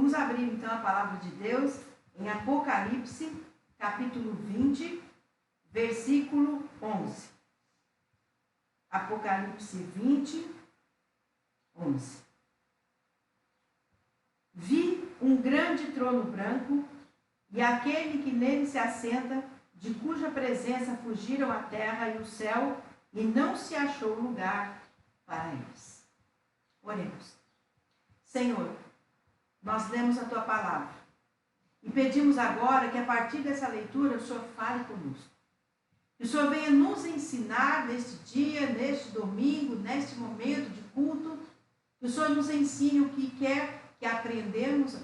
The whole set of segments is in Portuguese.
Vamos abrir então a palavra de Deus em Apocalipse, capítulo 20, versículo 11. Apocalipse 20, 11. Vi um grande trono branco e aquele que nele se assenta, de cuja presença fugiram a terra e o céu, e não se achou lugar para eles. Oremos. Senhor, nós lemos a Tua palavra e pedimos agora que a partir dessa leitura o Senhor fale conosco. Que o Senhor venha nos ensinar neste dia, neste domingo, neste momento de culto. Que o Senhor nos ensine o que quer que aprendamos,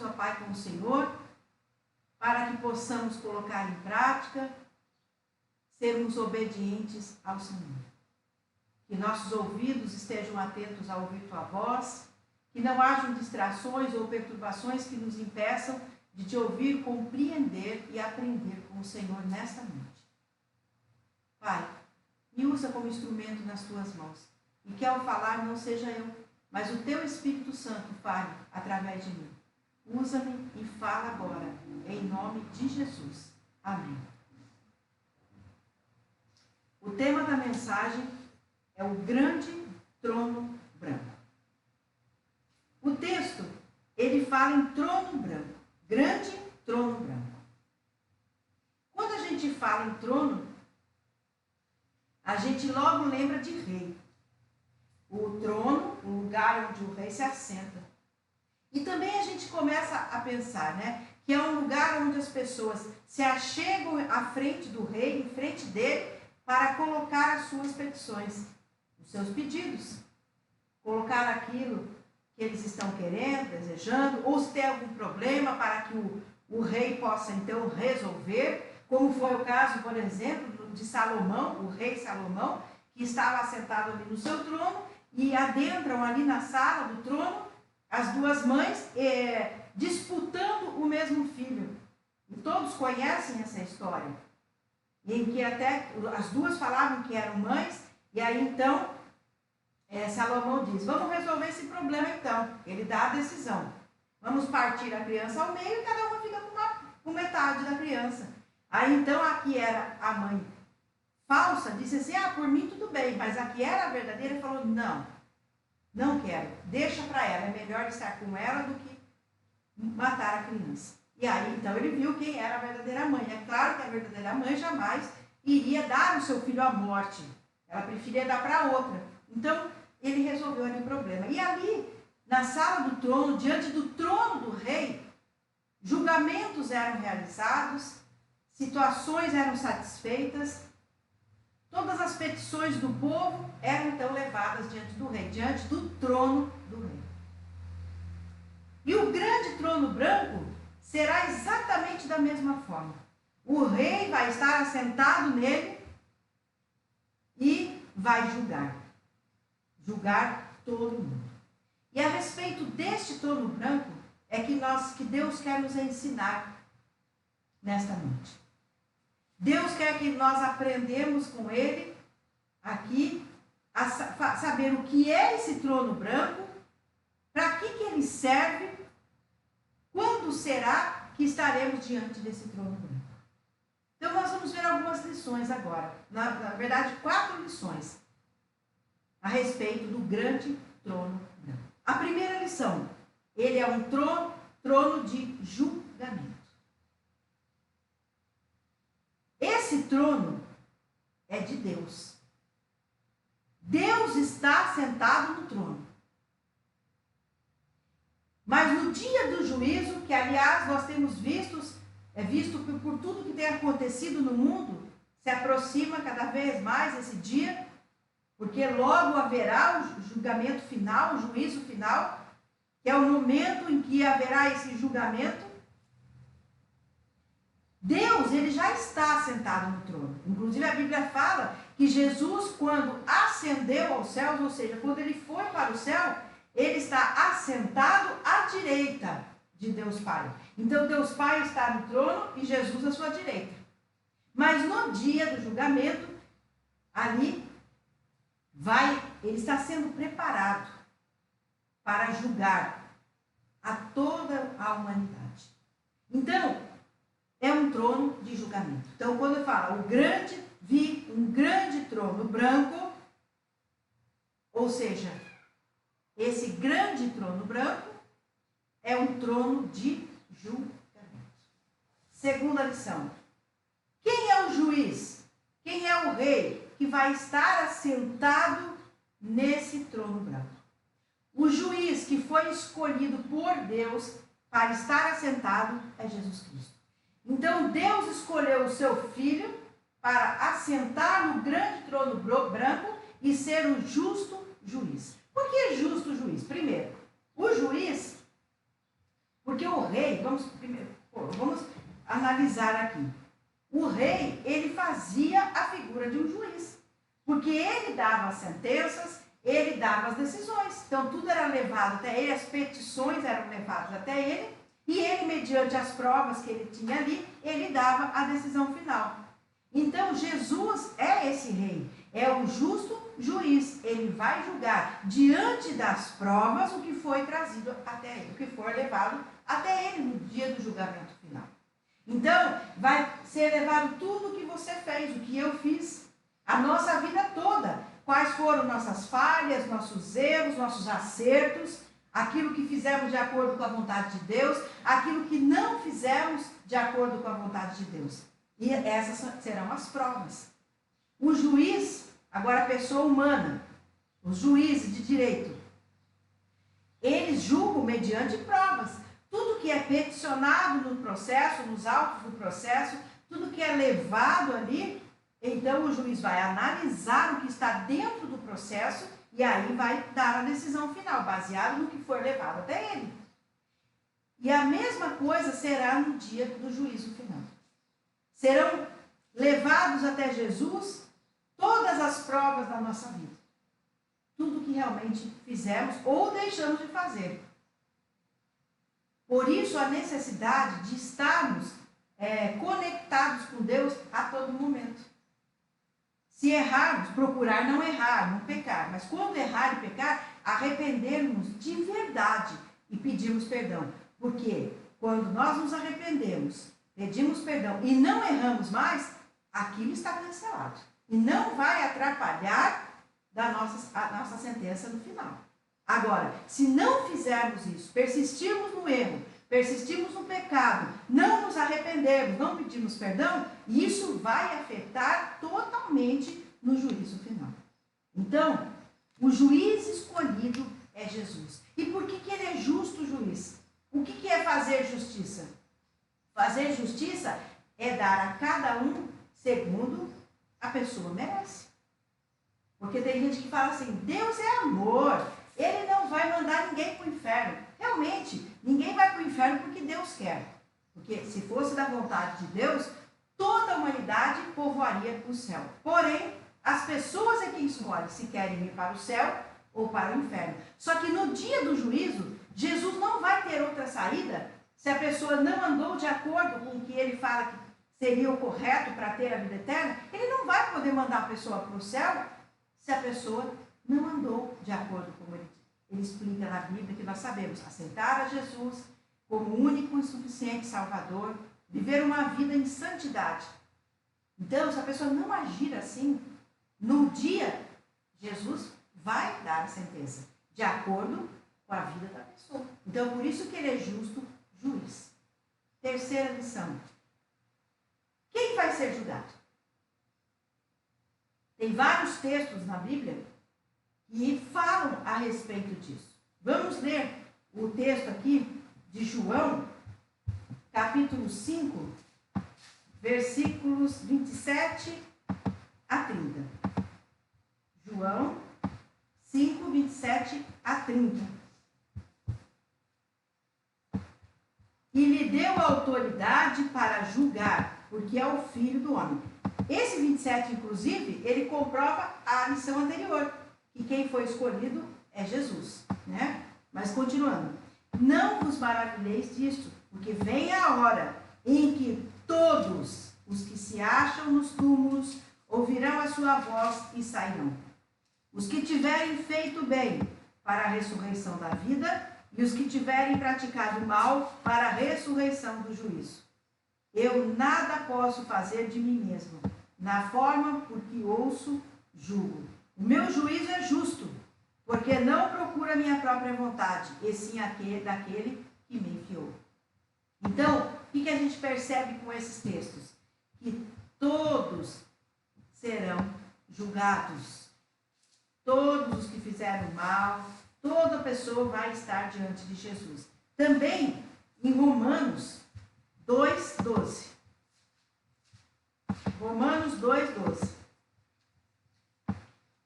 ó Pai, com o Senhor, para que possamos colocar em prática, sermos obedientes ao Senhor. Que nossos ouvidos estejam atentos a ouvir Tua voz, que não hajam distrações ou perturbações que nos impeçam de Te ouvir, compreender e aprender com o Senhor nesta noite. Pai, me usa como instrumento nas Tuas mãos, e que ao falar não seja eu, mas o Teu Espírito Santo fale através de mim. Usa-me e fala agora, em nome de Jesus. Amém. O tema da mensagem é o grande trono branco. O texto, ele fala em trono branco, grande trono branco. Quando a gente fala em trono, a gente logo lembra de rei. O trono, o lugar onde o rei se assenta. E também a gente começa a pensar, né, que é um lugar onde as pessoas se achegam à frente do rei, em frente dele, para colocar as suas petições, os seus pedidos. Colocar aquilo que eles estão querendo, desejando, ou se tem algum problema para que o rei possa então resolver, como foi o caso, por exemplo, de Salomão, o rei Salomão, que estava assentado ali no seu trono, e adentram ali na sala do trono as duas mães disputando o mesmo filho. E todos conhecem essa história, em que até as duas falavam que eram mães, e aí então Salomão diz, vamos resolver esse problema então. Ele dá a decisão. Vamos partir a criança ao meio e cada uma fica com metade da criança. Aí então a que era a mãe falsa disse assim, por mim tudo bem, mas a que era a verdadeira falou, não quero, deixa para ela, é melhor estar com ela do que matar a criança. E aí então ele viu quem era a verdadeira mãe. É claro que a verdadeira mãe jamais iria dar o seu filho à morte, ela preferia dar para outra. Então ele resolveu ali o problema. E ali, na sala do trono, diante do trono do rei, julgamentos eram realizados, situações eram satisfeitas, todas as petições do povo eram então levadas diante do rei, diante do trono do rei. E o grande trono branco será exatamente da mesma forma. O rei vai estar assentado nele e vai julgar todo mundo. E a respeito deste trono branco é que Deus quer nos ensinar nesta noite. Deus quer que nós aprendamos com Ele aqui a saber o que é esse trono branco, para que ele serve, quando será que estaremos diante desse trono branco. Então nós vamos ver algumas lições agora, na verdade 4 lições a respeito do grande trono branco. A primeira lição, ele é um trono de julgamento. Esse trono é de Deus. Deus está sentado no trono. Mas no dia do juízo, que aliás nós temos visto por tudo que tem acontecido no mundo, se aproxima cada vez mais esse dia, porque logo haverá o julgamento final, o juízo final, que é o momento em que haverá esse julgamento. Deus, ele já está sentado no trono. Inclusive a Bíblia fala que Jesus, quando ascendeu aos céus, ou seja, quando ele foi para o céu, ele está assentado à direita de Deus Pai. Então Deus Pai está no trono e Jesus à sua direita. Mas no dia do julgamento, ali ele está sendo preparado para julgar a toda a humanidade. Então, é um trono de julgamento. Então, quando eu falo, vi um grande trono branco, ou seja, esse grande trono branco é um trono de julgamento. Segunda lição. Quem é o juiz? Quem é o rei que vai estar assentado nesse trono branco? O juiz que foi escolhido por Deus para estar assentado é Jesus Cristo. Então, Deus escolheu o seu Filho para assentar no grande trono branco e ser o justo juiz. Por que justo juiz? Primeiro, o juiz, porque o rei, vamos analisar aqui. O rei, ele fazia a figura de um juiz, porque ele dava as sentenças, ele dava as decisões. Então, tudo era levado até ele, as petições eram levadas até ele, e ele, mediante as provas que ele tinha ali, ele dava a decisão final. Então, Jesus é esse rei, é o justo juiz. Ele vai julgar diante das provas o que foi trazido até ele, o que for levado até ele no dia do julgamento final. Então, vai ser levado tudo o que você fez, o que eu fiz, a nossa vida toda. Quais foram nossas falhas, nossos erros, nossos acertos, aquilo que fizemos de acordo com a vontade de Deus, aquilo que não fizemos de acordo com a vontade de Deus. E essas serão as provas. O juiz, agora a pessoa humana, os juízes de direito, eles julgam mediante provas. Tudo que é peticionado no processo, nos autos do processo, tudo que é levado ali, então o juiz vai analisar o que está dentro do processo e aí vai dar a decisão final, baseado no que for levado até ele. E a mesma coisa será no dia do juízo final. Serão levados até Jesus todas as provas da nossa vida. Tudo que realmente fizemos ou deixamos de fazer. Por isso, a necessidade de estarmos conectados com Deus a todo momento. Se errarmos, procurar não errar, não pecar. Mas quando errar e pecar, arrependermos de verdade e pedirmos perdão. Porque quando nós nos arrependemos, pedimos perdão e não erramos mais, aquilo está cancelado. E não vai atrapalhar a nossa sentença no final. Agora, se não fizermos isso, persistirmos no erro, persistirmos no pecado, não nos arrependermos, não pedimos perdão, isso vai afetar totalmente no juízo final. Então, o juiz escolhido é Jesus. E por que ele é justo juiz? O que é fazer justiça? Fazer justiça é dar a cada um segundo a pessoa merece. Porque tem gente que fala assim, Deus é amor, Ele não vai mandar ninguém para o inferno. Realmente, ninguém vai para o inferno porque Deus quer. Porque se fosse da vontade de Deus, toda a humanidade povoaria o céu. Porém, as pessoas é quem escolhe se querem ir para o céu ou para o inferno. Só que no dia do juízo, Jesus não vai ter outra saída se a pessoa não andou de acordo com o que ele fala que seria o correto para ter a vida eterna. Ele não vai poder mandar a pessoa para o céu se a pessoa não andou de acordo com ele explica na Bíblia, que nós sabemos, aceitar a Jesus como único e suficiente Salvador, viver uma vida em santidade. Então, se a pessoa não agir assim, no dia, Jesus vai dar a sentença, de acordo com a vida da pessoa. Então, por isso que ele é justo juiz. Terceira lição. Quem vai ser julgado? Tem vários textos na Bíblia que falam a respeito disso. Vamos ler o texto aqui de João, capítulo 5, versículos 27 a 30. João 5, 27 a 30. E lhe deu autoridade para julgar, porque é o Filho do Homem. Esse 27, inclusive, ele comprova a lição anterior, que quem foi escolhido é Jesus, né? Mas continuando. Não vos maravilheis disto, porque vem a hora em que todos os que se acham nos túmulos ouvirão a sua voz e sairão. Os que tiverem feito bem para a ressurreição da vida, e os que tiverem praticado mal para a ressurreição do juízo. Eu nada posso fazer de mim mesmo, na forma por que ouço, julgo. O meu juízo é justo, porque não procura a minha própria vontade, e sim daquele que me enviou. Então, o que a gente percebe com esses textos? Que todos serão julgados. Todos os que fizeram mal, toda pessoa vai estar diante de Jesus. Também em Romanos 2:12. Romanos 2:12.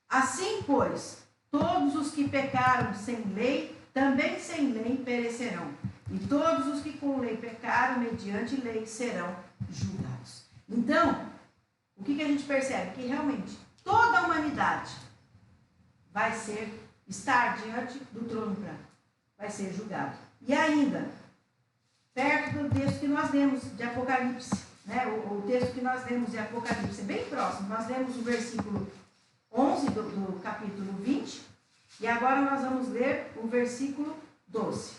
Assim, pois, todos os que pecaram sem lei, também sem lei perecerão. E todos os que com lei pecaram, mediante lei, serão julgados. Então, o que a gente percebe? Que realmente toda a humanidade vai estar diante do trono branco. Vai ser julgado. E ainda, perto do texto que nós lemos de Apocalipse, né? O texto que nós lemos de Apocalipse, bem próximo. Nós lemos o versículo 11 do capítulo 20, e agora nós vamos ler o versículo 12.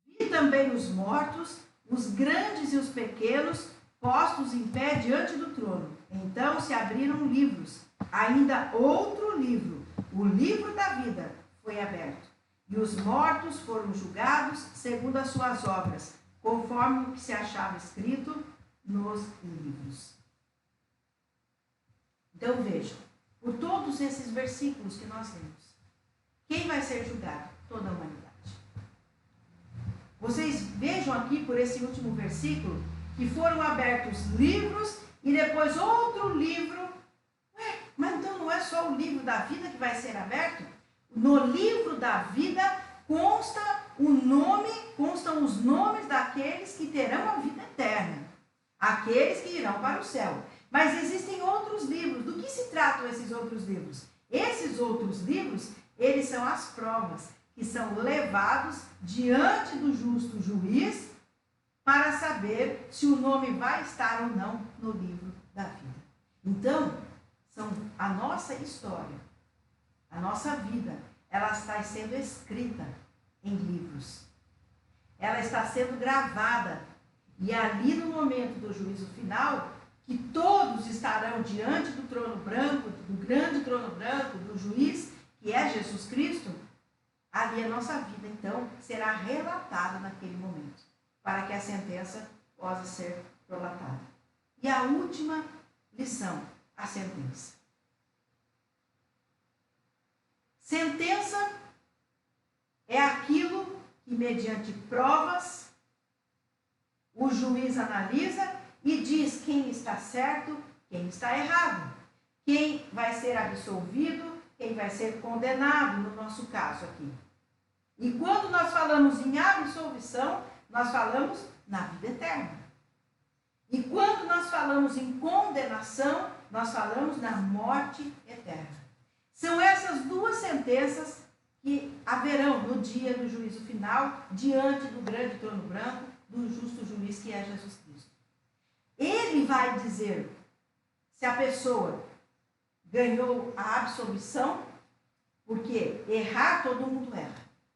Vi também os mortos, os grandes e os pequenos, postos em pé diante do trono. Então se abriram livros, ainda outro livro, o livro da vida, foi aberto. E os mortos foram julgados segundo as suas obras, conforme o que se achava escrito nos livros. Então vejam, por todos esses versículos que nós lemos, quem vai ser julgado? Toda a humanidade. Vocês vejam aqui por esse último versículo que foram abertos livros e depois outro livro. Mas então não é só o livro da vida que vai ser aberto? No livro da vida constam os nomes daqueles que terão a vida eterna, aqueles que irão para o céu. Mas existem outros livros. Do que se tratam esses outros livros? Esses outros livros, eles são as provas que são levados diante do justo juiz para saber se o nome vai estar ou não no livro da vida. Então, a nossa história, a nossa vida, ela está sendo escrita em livros. Ela está sendo gravada. E ali no momento do juízo final, que todos estarão diante do trono branco, do grande trono branco, do juiz, que é Jesus Cristo, ali a nossa vida, então, será relatada naquele momento, para que a sentença possa ser prolatada. E a última lição, a sentença. Sentença é aquilo que, mediante provas, o juiz analisa e diz quem está certo, quem está errado, quem vai ser absolvido, quem vai ser condenado, no nosso caso aqui. E quando nós falamos em absolvição, nós falamos na vida eterna. E quando nós falamos em condenação, nós falamos na morte eterna. São essas duas sentenças que haverão no dia do juízo final, diante do grande trono branco, do justo juiz que é Jesus Cristo. Ele vai dizer se a pessoa ganhou a absolvição, porque errar todo mundo erra,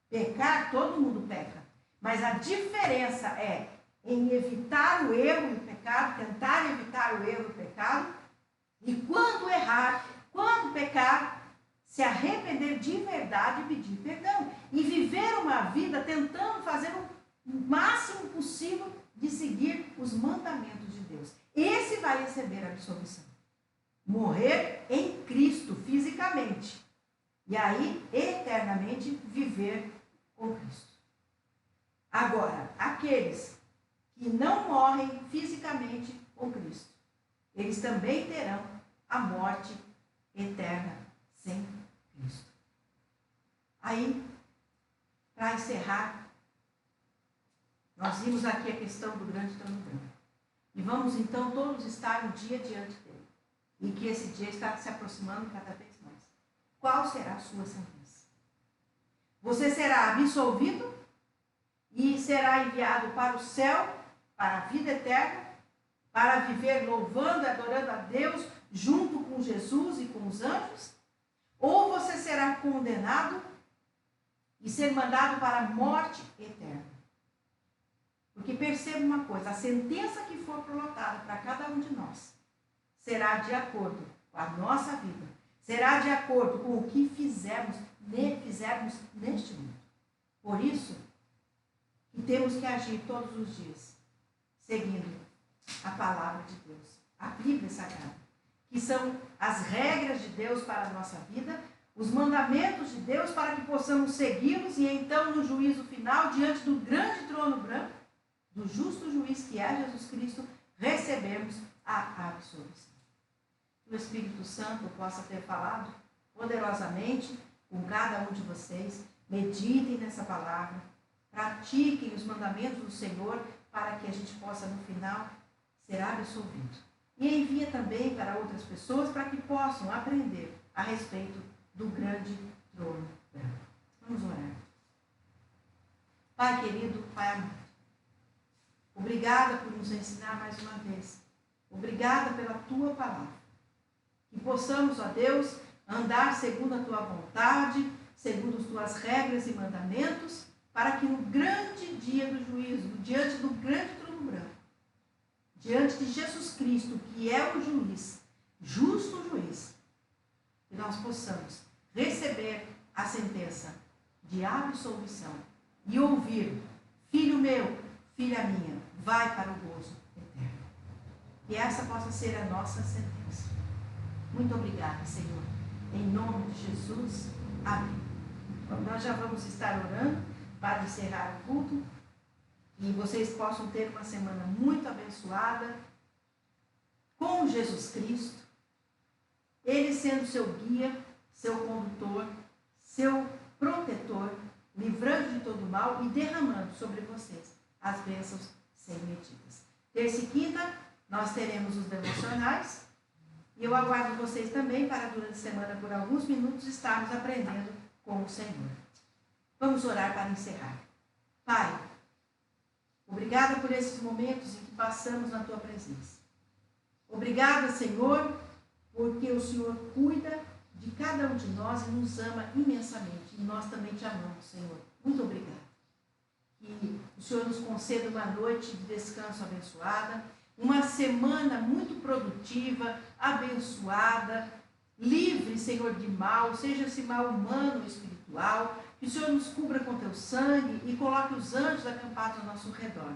pecar todo mundo peca, mas a diferença é em evitar o erro e o pecado, tentar evitar o erro e o pecado, e quando errar, quando pecar, se arrepender de verdade e pedir perdão, e viver uma vida tentando fazer o máximo possível de seguir os mandamentos de Deus. Esse vai receber a absolvição. Morrer em Cristo, fisicamente. E aí, eternamente, viver com Cristo. Agora, aqueles que não morrem fisicamente com Cristo, eles também terão a morte eterna sem Cristo. Aí, para encerrar, nós vimos aqui a questão do grande trono branco. E vamos então todos estar um dia diante dele. E que esse dia está se aproximando cada vez mais. Qual será a sua sentença? Você será absolvido e será enviado para o céu, para a vida eterna, para viver louvando e adorando a Deus junto com Jesus e com os anjos? Ou você será condenado e ser mandado para a morte eterna. Porque perceba uma coisa, a sentença que for colocada para cada um de nós será de acordo com a nossa vida, será de acordo com o que fizermos neste mundo. Por isso, que temos que agir todos os dias, seguindo a palavra de Deus, a Bíblia Sagrada, que são as regras de Deus para a nossa vida, os mandamentos de Deus para que possamos segui-los e então no juízo final, diante do grande trono branco, do justo juiz que é Jesus Cristo, recebemos a absolvição. Que o Espírito Santo possa ter falado poderosamente com cada um de vocês, meditem nessa palavra, pratiquem os mandamentos do Senhor para que a gente possa no final ser absolvido. E envia também para outras pessoas para que possam aprender a respeito do grande trono branco. Vamos orar. Pai querido, Pai amado, obrigada por nos ensinar mais uma vez. Obrigada pela Tua palavra. Que possamos, ó Deus, andar segundo a Tua vontade, segundo as Tuas regras e mandamentos, para que no grande dia do juízo, diante do grande trono branco, diante de Jesus Cristo, que é o juiz, justo juiz, que nós possamos receber a sentença de absolvição e ouvir: filho meu, filha minha, vai para o gozo eterno. Que essa possa ser a nossa sentença. Muito obrigada, Senhor. Em nome de Jesus, amém. Nós já vamos estar orando para encerrar o culto e vocês possam ter uma semana muito abençoada com Jesus Cristo, Ele sendo seu guia, seu condutor, seu protetor, livrando de todo mal e derramando sobre vocês as bênçãos sem medidas. Terça e quinta nós teremos os devocionais e eu aguardo vocês também para durante a semana por alguns minutos estarmos aprendendo com o Senhor. Vamos orar para encerrar. Pai, obrigada por esses momentos em que passamos na Tua presença. Obrigada, Senhor, porque o Senhor cuida de cada um de nós e nos ama imensamente. E nós também Te amamos, Senhor. Muito obrigada. Que o Senhor nos conceda uma noite de descanso abençoada, uma semana muito produtiva, abençoada, livre, Senhor, de mal, seja esse mal humano ou espiritual. Que o Senhor nos cubra com Teu sangue e coloque os anjos acampados ao nosso redor.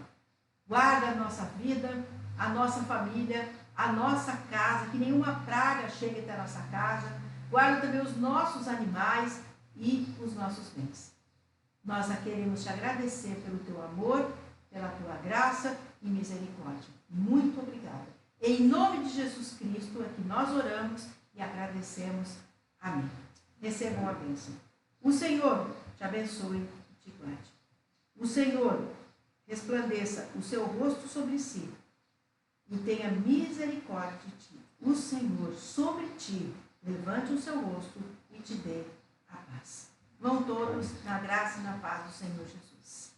Guarda a nossa vida, a nossa família, a nossa casa, que nenhuma praga chegue até a nossa casa. Guarda também os nossos animais e os nossos bens. Nós queremos Te agradecer pelo Teu amor, pela Tua graça e misericórdia. Muito obrigada. Em nome de Jesus Cristo é que nós oramos e agradecemos. Amém. Recebam a bênção. O Senhor te abençoe e te guarde. O Senhor resplandeça o seu rosto sobre si e tenha misericórdia de ti. O Senhor sobre ti levante o seu rosto e te dê a paz. Vão todos na graça e na paz do Senhor Jesus.